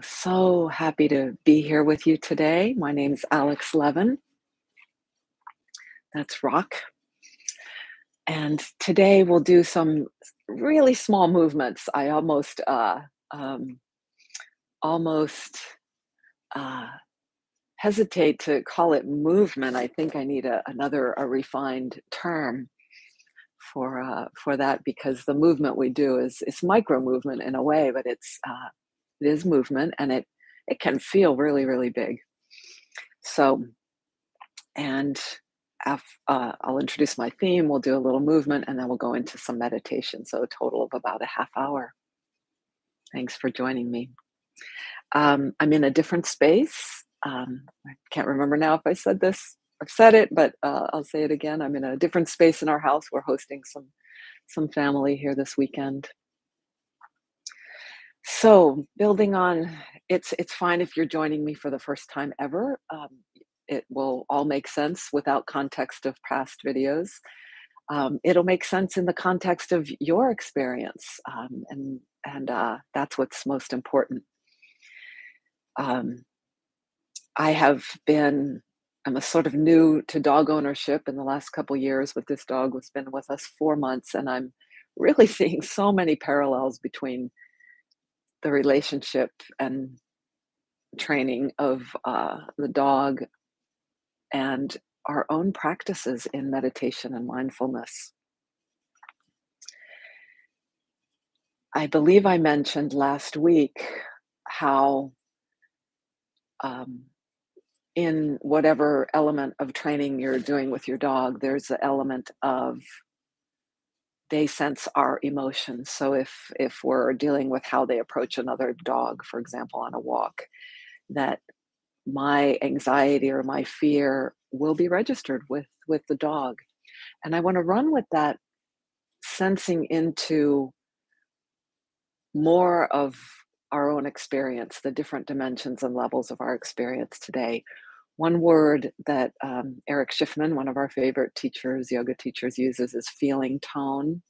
So happy to be here with you today. My name's aLex. That's rock. And today we'll do some really small movements. I um, almost uh, hesitate to call it movement. I think I need another refined term for that because the movement we do is it's micro movement in a way, but it is movement and it can feel really really big. So and I'll introduce my theme, we'll do a little movement, and then we'll go into some meditation. So, a total of about a half hour. Thanks for joining me. I'm in a different space. I can't remember now if I said this. I've said it, but I'll say it again. I'm in a different space in our house. We're hosting some family here this weekend. So, building on, it's fine if you're joining me for the first time ever. It will all make sense without context of past videos. It'll make sense in the context of your experience, and that's what's most important. Um, I have been I'm a sort of new to dog ownership in the last couple years, but this dog has been with us 4 months, and I'm really seeing so many parallels between the relationship and training of the dog and our own practices in meditation and mindfulness. I believe I mentioned last week how, um, in whatever element of training you're doing with your dog, there's the element of they sense our emotions. So if we're dealing with how they approach another dog, for example, on a walk, that my anxiety or my fear will be registered with the dog. And I want to run with that sensing into more of our own experience, the different dimensions and levels of our experience today. One word that Eric Schiffman, one of our favorite teachers, yoga teachers, uses is feeling tone,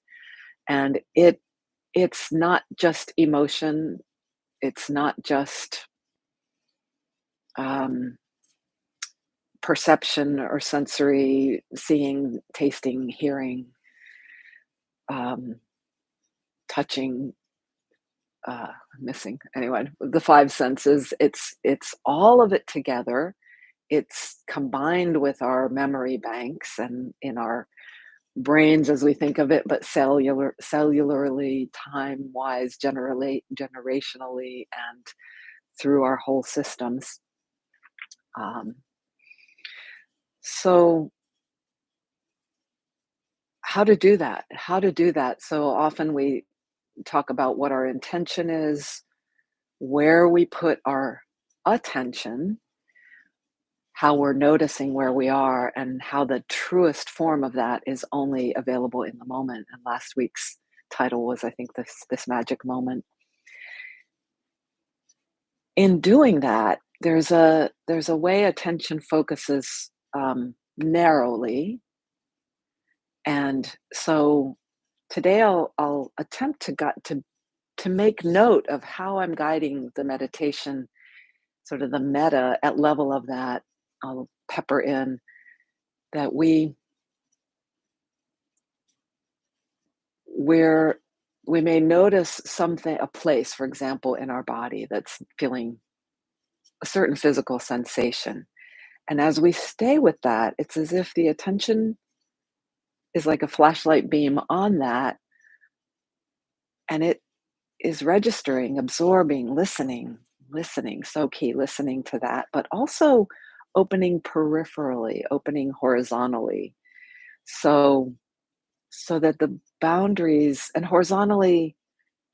and it's not just emotion. It's not just um, perception or sensory, seeing, tasting, hearing, um, touching, missing. Anyway, the five senses. It's all of it together. It's combined with our memory banks and in our brains as we think of it, but cellularly, time-wise, generally, generationally, and through our whole systems. Um, so how to do that? How to do that? So often we talk about what our intention is, where we put our attention, how we're noticing where we are, and how the truest form of that is only available in the moment. And last week's title was, I think, this magic moment. In doing that, there's a way attention focuses narrowly, and so today I'll attempt to make note of how I'm guiding the meditation, sort of the meta at level of that. I'll pepper in that where we may notice something, a place, for example, in our body that's feeling a certain physical sensation. And as we stay with that, it's as if the attention is like a flashlight beam on that, and it is registering, absorbing, listening, so key, listening to that, but also opening peripherally, opening horizontally. So so that the boundaries and horizontally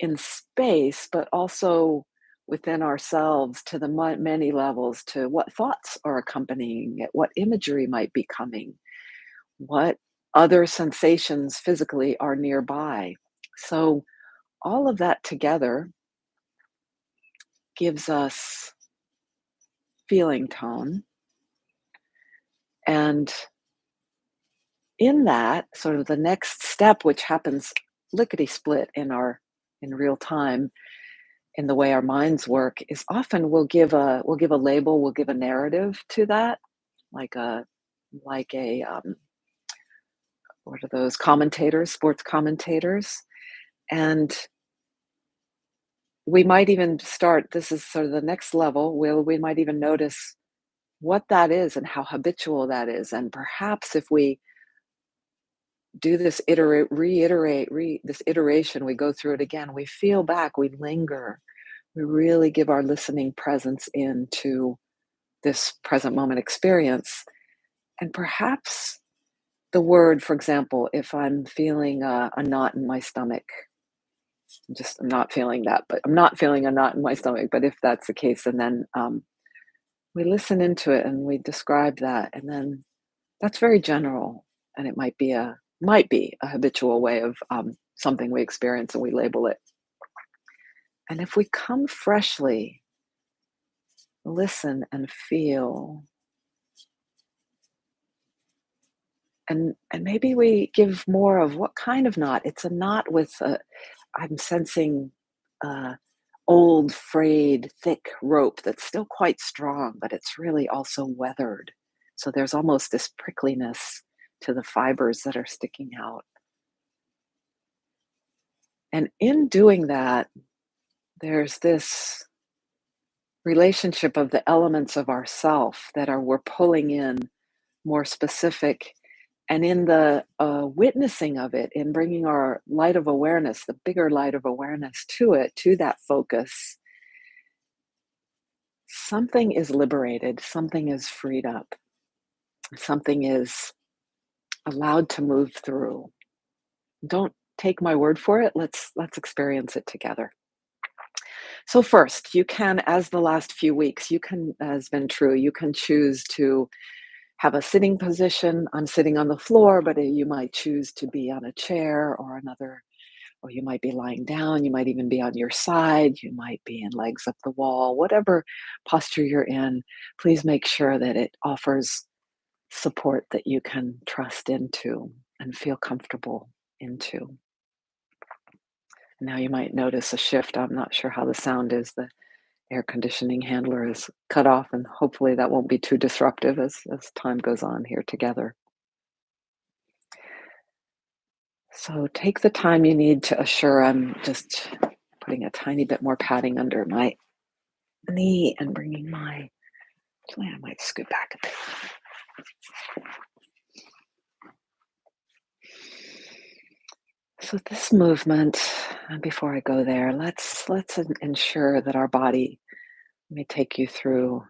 in space, but also within ourselves to the many levels, to what thoughts are accompanying it, what imagery might be coming, what other sensations physically are nearby. So all of that together gives us feeling tone. And in that, sort of the next step, which happens lickety split in real time, in the way our minds work is often we'll give a label, we'll give a narrative to that, like a what are those commentators, sports commentators, and we might even start. This is sort of the next level where we might even notice what that is and how habitual that is, and perhaps if we do this this iteration, we go through it again, we feel back, we linger, we really give our listening presence into this present moment experience. And perhaps the word, for example, if I'm feeling a knot in my stomach, I'm not feeling that, but I'm not feeling a knot in my stomach. But if that's the case, and then we listen into it and we describe that, and then that's very general, and it might be a habitual way of something we experience, and we label it. And if we come freshly, listen and feel, and maybe we give more of what kind of knot. It's a knot with a, I'm sensing uh, old, frayed, thick rope that's still quite strong, but it's really also weathered. So there's almost this prickliness to the fibers that are sticking out. And in doing that, there's this relationship of the elements of ourself that are we're pulling in more specific, and in the witnessing of it, in bringing our light of awareness, the bigger light of awareness to it, to that focus, something is liberated, something is freed up, something is allowed to move through. Don't take my word for it. Let's experience it together. So first, you can, as the last few weeks, you can, has been true, you can choose to have a sitting position. I'm sitting on the floor, but you might choose to be on a chair or another, or you might be lying down. You might even be on your side. You might be in legs up the wall. Whatever posture you're in, please make sure that it offers support that you can trust into and feel comfortable into. Now you might notice a shift. I'm not sure how the sound is. The air conditioning handler is cut off, and hopefully that won't be too disruptive as time goes on here together. So take the time you need to assure. I'm just putting a tiny bit more padding under my knee and bringing my, actually, I might scoot back a bit. So this movement, and before I go there, let's ensure that our body, let me take you through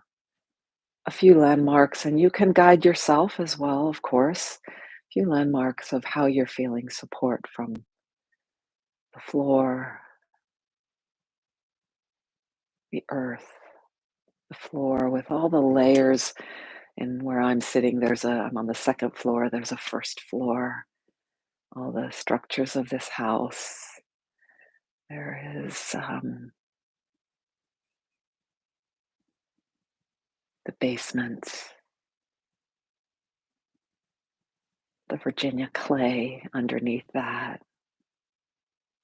a few landmarks, and you can guide yourself as well, of course. A few landmarks of how you're feeling support from the floor, the earth, the floor with all the layers. And where I'm sitting, I'm on the second floor, there's a first floor, all the structures of this house. There is the basement, the Virginia clay underneath that.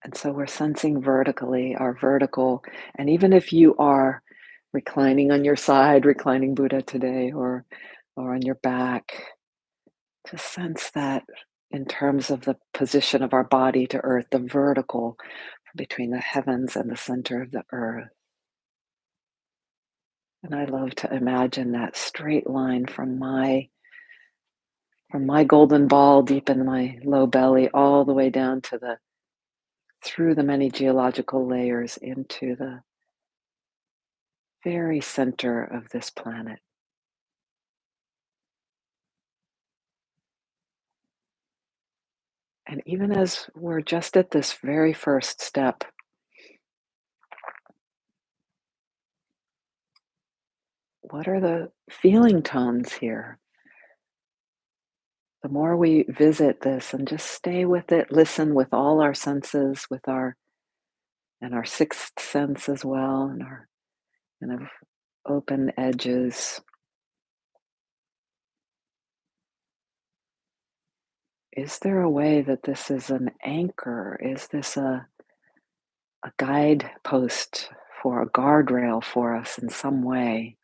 And so we're sensing vertically, our vertical. And even if you are reclining on your side, reclining Buddha today, or on your back, to sense that in terms of the position of our body to earth, the vertical between the heavens and the center of the earth. And I love to imagine that straight line from my golden ball deep in my low belly all the way down to the through the many geological layers into the very center of this planet. And even as we're just at this very first step, what are the feeling tones here? The more we visit this and just stay with it, listen with all our senses, with our sixth sense as well, and our kind of open edges. Is there a way that this is an anchor? Is this a guidepost for a guardrail for us in some way.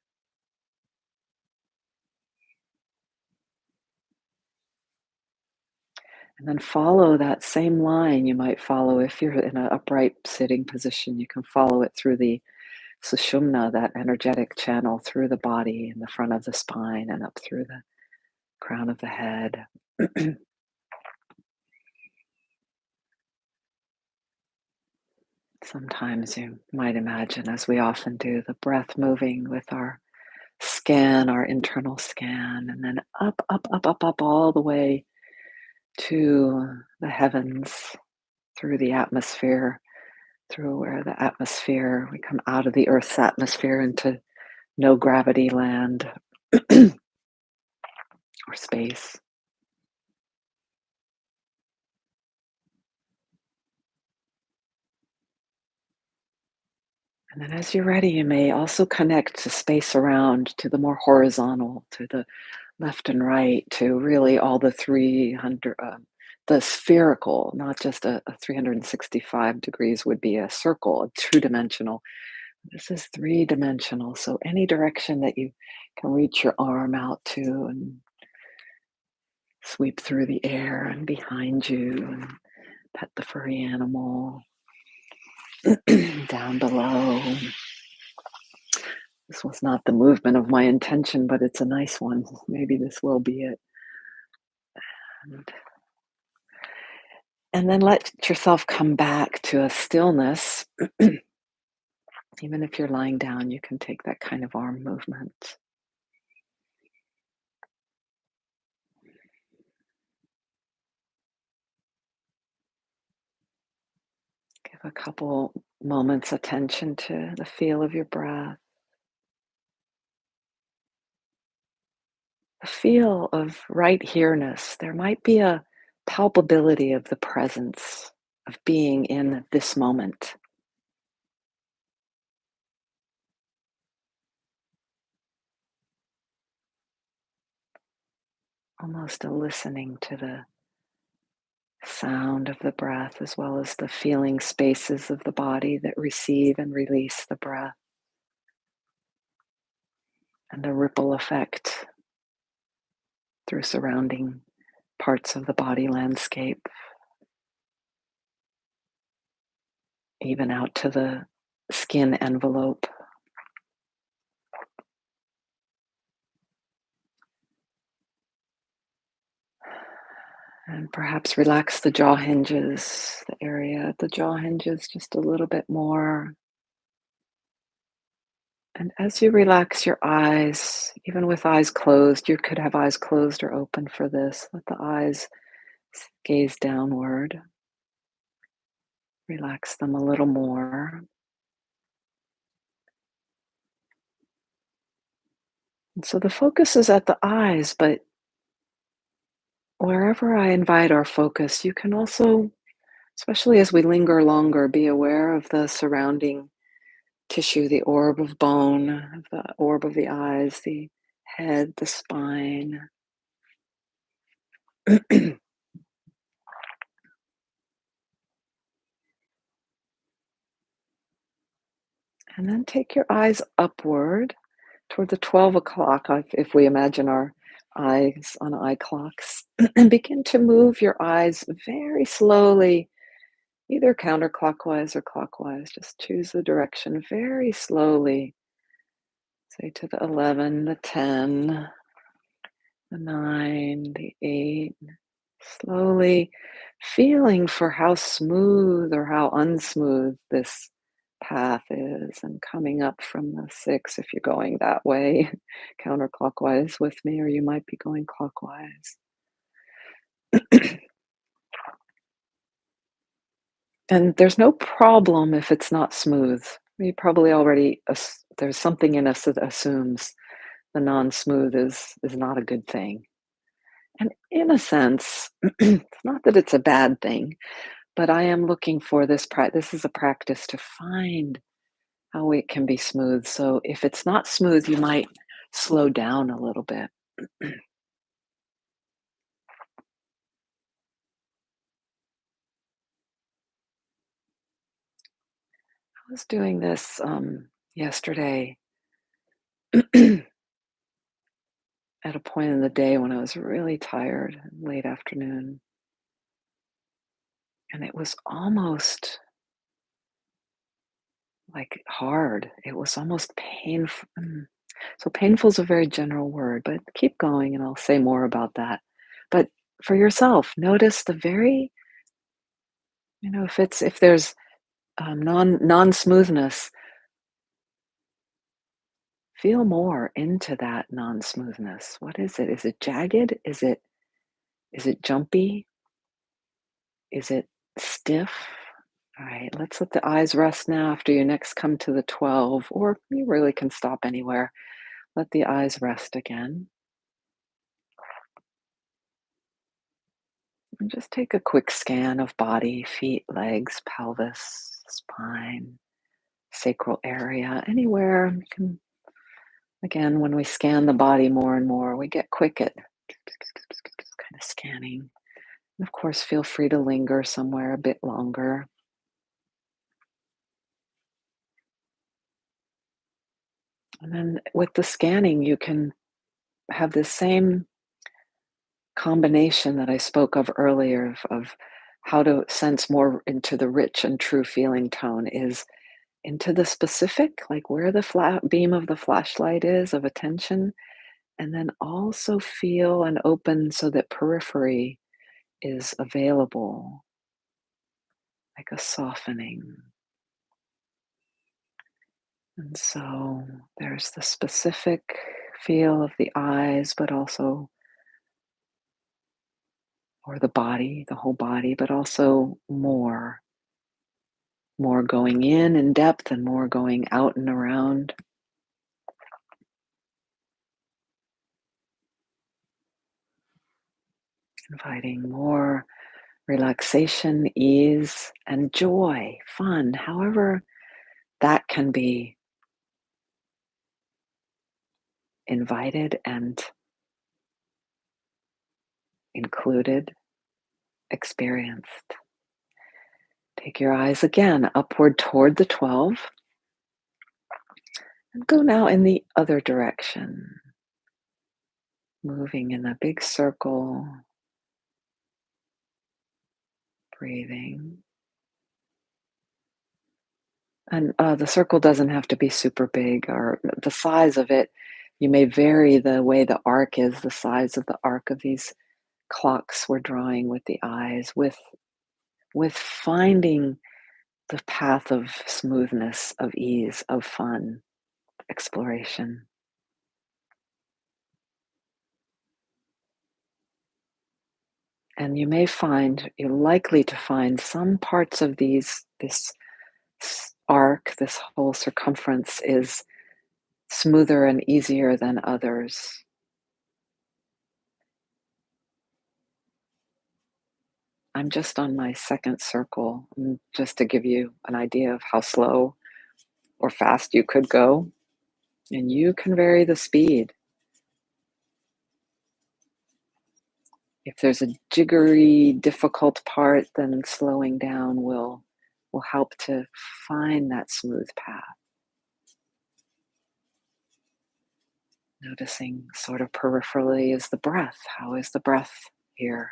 And then follow that same line you might follow if you're in an upright sitting position. You can follow it through the sushumna, that energetic channel through the body in the front of the spine and up through the crown of the head. Sometimes you might imagine, as we often do, the breath moving with our scan, our internal scan, and then up, up, up, up, up, all the way to the heavens, through the atmosphere, through where the atmosphere, we come out of the Earth's atmosphere into no gravity land or space. And then as you're ready, you may also connect to space around, to the more horizontal, to the left and right, to really all the 300, the spherical, not just a 365 degrees would be a circle, a two-dimensional. This is three-dimensional, so any direction that you can reach your arm out to and sweep through the air and behind you and pet the furry animal down below. This was not the movement of my intention, but it's a nice one. Maybe this will be it. And, and then let yourself come back to a stillness. Even if you're lying down, you can take that kind of arm movement. Give a couple moments attention to the feel of your breath, the feel of right here-ness. There might be a palpability of the presence of being in this moment. Almost a listening to the sound of the breath as well as the feeling spaces of the body that receive and release the breath, and the ripple effect through surrounding parts of the body landscape, even out to the skin envelope. And perhaps relax the jaw hinges, the area at the jaw hinges just a little bit more. And as you relax your eyes, even with eyes closed, you could have eyes closed or open for this. Let the eyes gaze downward. Relax them a little more. And so the focus is at the eyes, but wherever I invite our focus, you can also, especially as we linger longer, be aware of the surrounding tissue, the orb of bone, the orb of the eyes, the head, the spine. And then take your eyes upward toward the 12 o'clock, if we imagine our eyes on eye clocks, and begin to move your eyes very slowly, either counterclockwise or clockwise. Just choose the direction very slowly. Say to the 11, the 10, the 9, the 8. Slowly feeling for how smooth or how unsmooth this path is, and coming up from the 6 if you're going that way, counterclockwise with me, or you might be going clockwise. And there's no problem if it's not smooth. We probably already, there's something in us that assumes the non-smooth is not a good thing. And in a sense, it's not that it's a bad thing, but I am looking for this. This is a practice to find how it can be smooth. So if it's not smooth, you might slow down a little bit. was doing this yesterday at a point in the day when I was really tired, late afternoon, and it was almost like hard. It was almost painful. So painful is a very general word, but keep going and I'll say more about that. But for yourself, notice the very, if there's non-smoothness, feel more into that non-smoothness. What is it? Is it jagged? Is it jumpy? Is it stiff? All right, let's let the eyes rest now after you next come to the 12, or you really can stop anywhere. Let the eyes rest again. And just take a quick scan of body, feet, legs, pelvis, spine, sacral area, anywhere. You can, again, when we scan the body more and more, we get quick at kind of scanning. And of course, feel free to linger somewhere a bit longer. And then with the scanning, you can have the same combination that I spoke of earlier of how to sense more into the rich and true feeling tone is into the specific, like where the flat beam of the flashlight is of attention, and then also feel and open so that periphery is available, like a softening. And so there's the specific feel of the eyes, but also, or the body, the whole body, but also more going in depth and more going out and around. Inviting more relaxation, ease, and joy, fun, however that can be invited and included, experienced. Take your eyes again upward toward the 12 and go now in the other direction, moving in a big circle, breathing. And the circle doesn't have to be super big, or the size of it. You may vary the way the arc is, the size of the arc of these clocks we're drawing with the eyes, with finding the path of smoothness, of ease, of fun, exploration. And you may find, you're likely to find some parts of this arc, this whole circumference is smoother and easier than others. I'm just on my second circle, just to give you an idea of how slow or fast you could go. And you can vary the speed. If there's a jiggery, difficult part, then slowing down will help to find that smooth path. Noticing sort of peripherally is the breath. How is the breath here?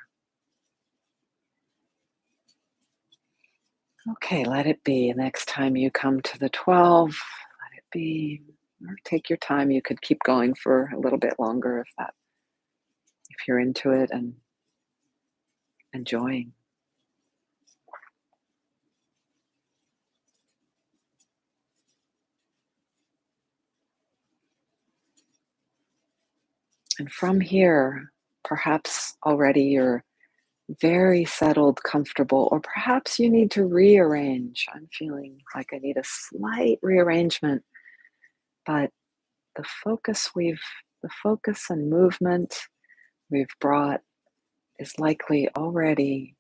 Okay, let it be. Next time you come to the 12, let it be. Or take your time. You could keep going for a little bit longer if you're into it and enjoying. And from here, perhaps already you're very settled, comfortable, or perhaps you need to rearrange. I'm feeling like I need a slight rearrangement, but the the focus and movement we've brought is likely already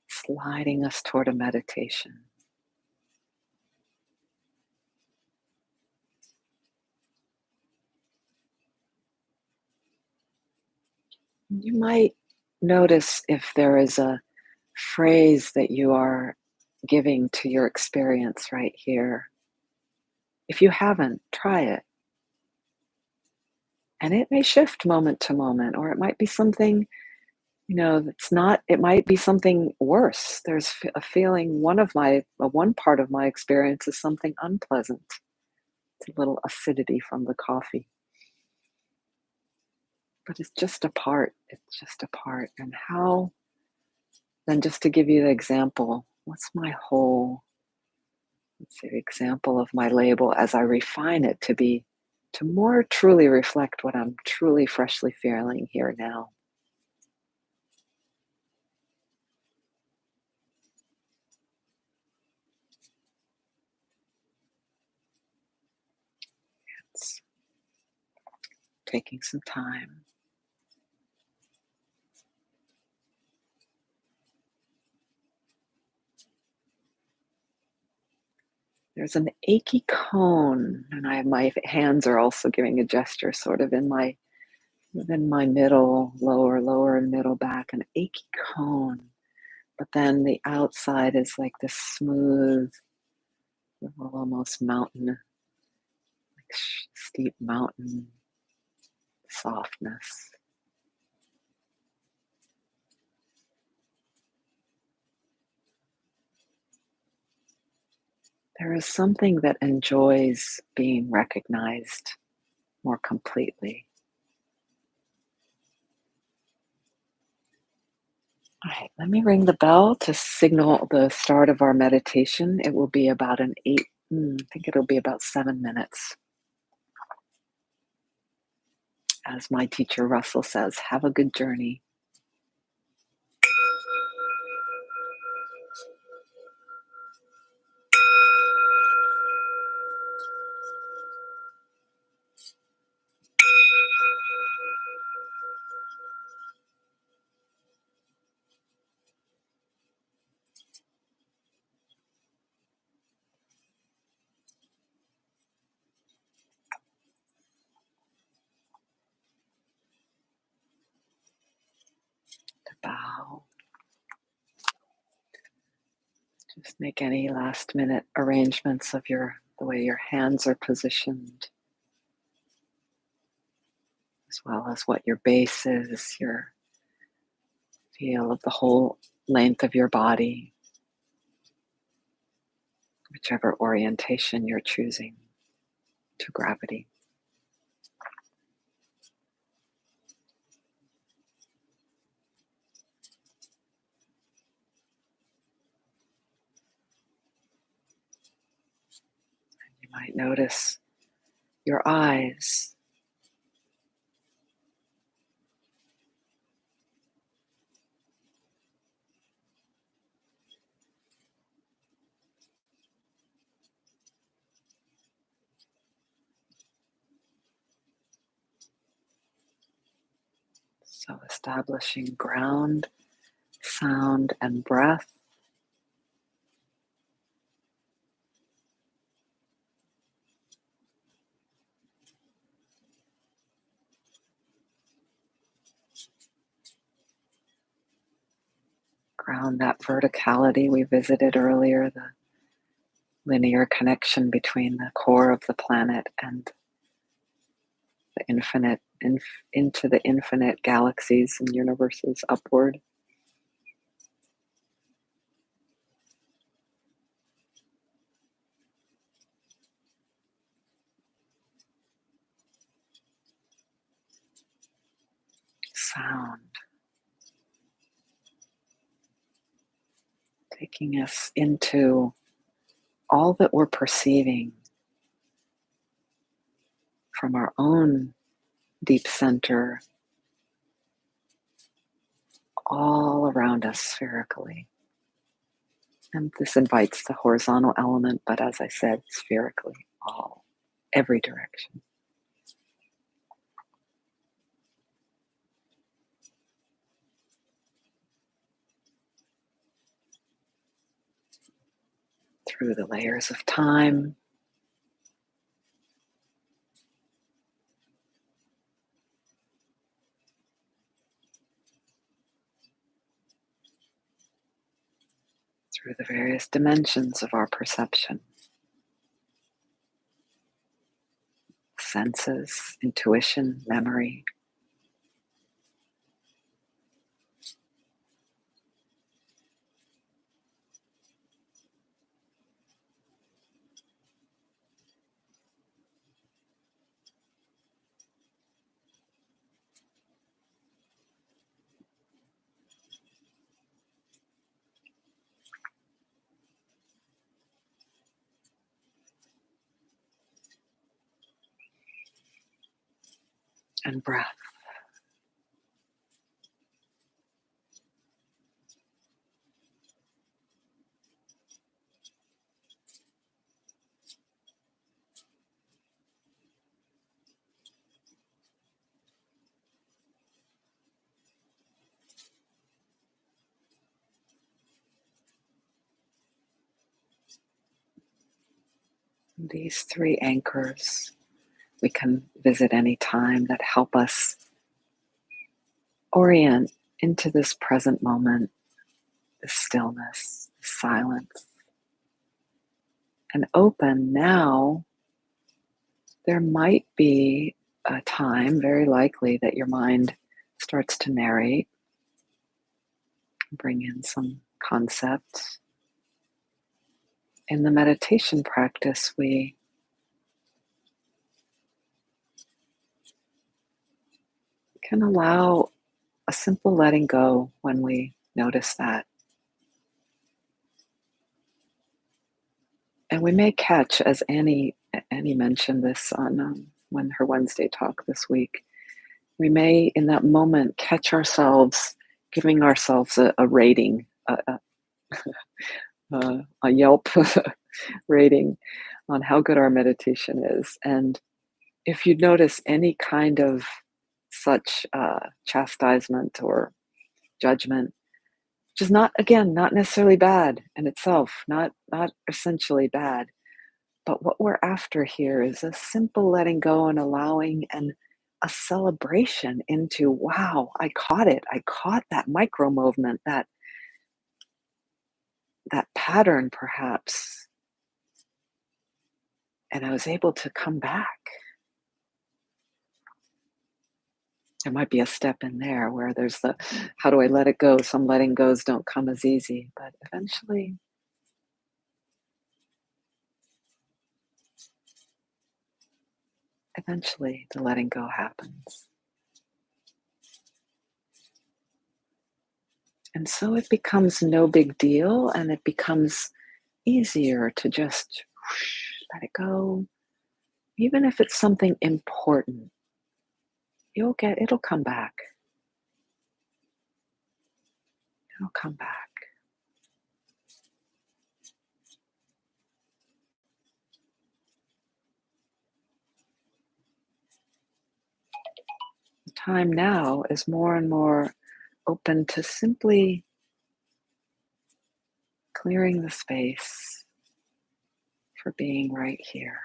sliding us toward a meditation. You might notice if there is a phrase that you are giving to your experience right here. If you haven't, try it. And it may shift moment to moment, or it might be something, that's not, it might be something worse. There's a feeling, one part of my experience is something unpleasant. It's a little acidity from the coffee. But it's just a part. It's just a part. And how, then just to give you the example, what's my whole, let's say, example of my label as I refine it to more truly reflect what I'm truly freshly feeling here now. It's taking some time. There's an achy cone, and my hands are also giving a gesture, sort of within my middle, lower and middle back, an achy cone. But then the outside is like this smooth, almost mountain, like steep mountain softness. There is something that enjoys being recognized more completely. All right, let me ring the bell to signal the start of our meditation. It will be about I think it'll be about 7 minutes. As my teacher Russell says, have a good journey. To bow. Just make any last minute arrangements of the way your hands are positioned, as well as what your base is, your feel of the whole length of your body, whichever orientation you're choosing to gravity. You might notice your eyes. So establishing ground, sound, and breath. Ground that verticality we visited earlier, the linear connection between the core of the planet and the infinite, into the infinite galaxies and universes upward. Sound. Taking us into all that we're perceiving from our own deep center, all around us spherically. And this invites the horizontal element, but as I said, spherically, every direction. Through the layers of time, through the various dimensions of our perception, senses, intuition, memory. And breath. These three anchors we can visit any time that help us orient into this present moment, this stillness, this silence, and open now. There might be a time, very likely, that your mind starts to narrate, bring in some concepts. In the meditation practice, we can allow a simple letting go when we notice that. And we may catch, as Annie mentioned this on when her Wednesday talk this week, we may in that moment catch ourselves giving ourselves a rating, a Yelp rating on how good our meditation is. And if you notice any kind of such chastisement or judgment, which is not, again, not necessarily bad in itself, not essentially bad, but what we're after here is a simple letting go and allowing, and a celebration into, wow, I caught it. I caught that micro movement, that pattern perhaps, and I was able to come back. There might be a step in there where there's the, how do I let it go? Some letting goes don't come as easy, but eventually the letting go happens. And so it becomes no big deal, and it becomes easier to just let it go. Even if it's something important, it'll come back. It'll come back. The time now is more and more open to simply clearing the space for being right here.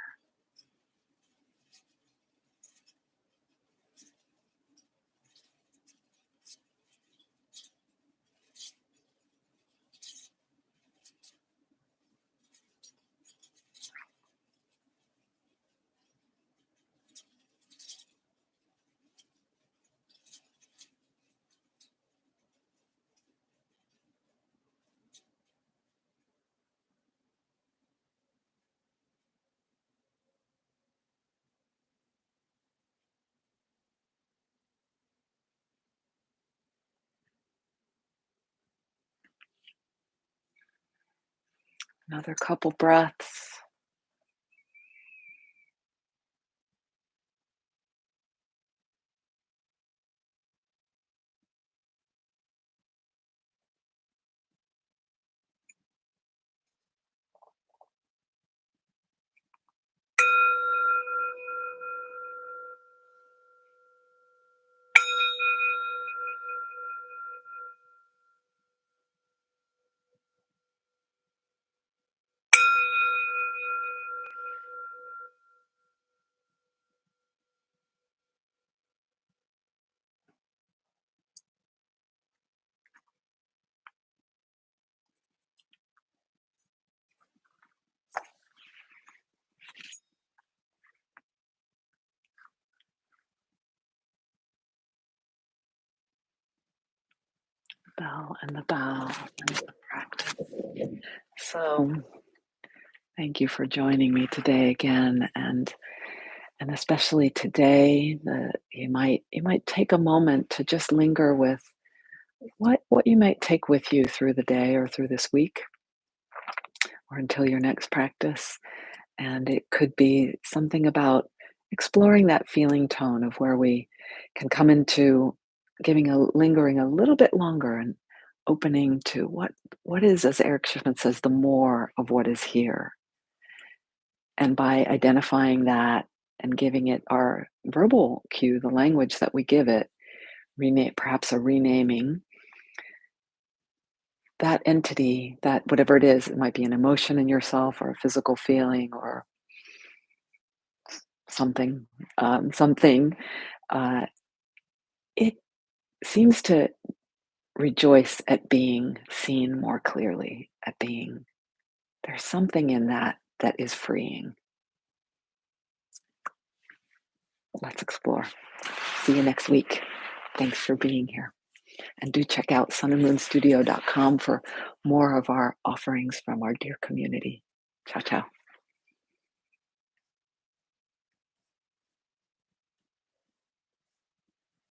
Another couple breaths. bell and the bow and the practice. So thank you for joining me today again, and especially today, you might take a moment to just linger with what you might take with you through the day or through this week or until your next practice. And it could be something about exploring that feeling tone of where we can come into lingering a little bit longer and opening to what is, as Eric Schiffman says, the more of what is here. And by identifying that and giving it our verbal cue, the language that we give it, perhaps a renaming that entity, that whatever it is, it might be an emotion in yourself or a physical feeling or something, uh, it seems to rejoice at being seen more clearly, at being there's something in that is freeing. Let's explore. See you next week. Thanks for being here. And do check out sunandmoonstudio.com for more of our offerings from our dear community. Ciao, ciao.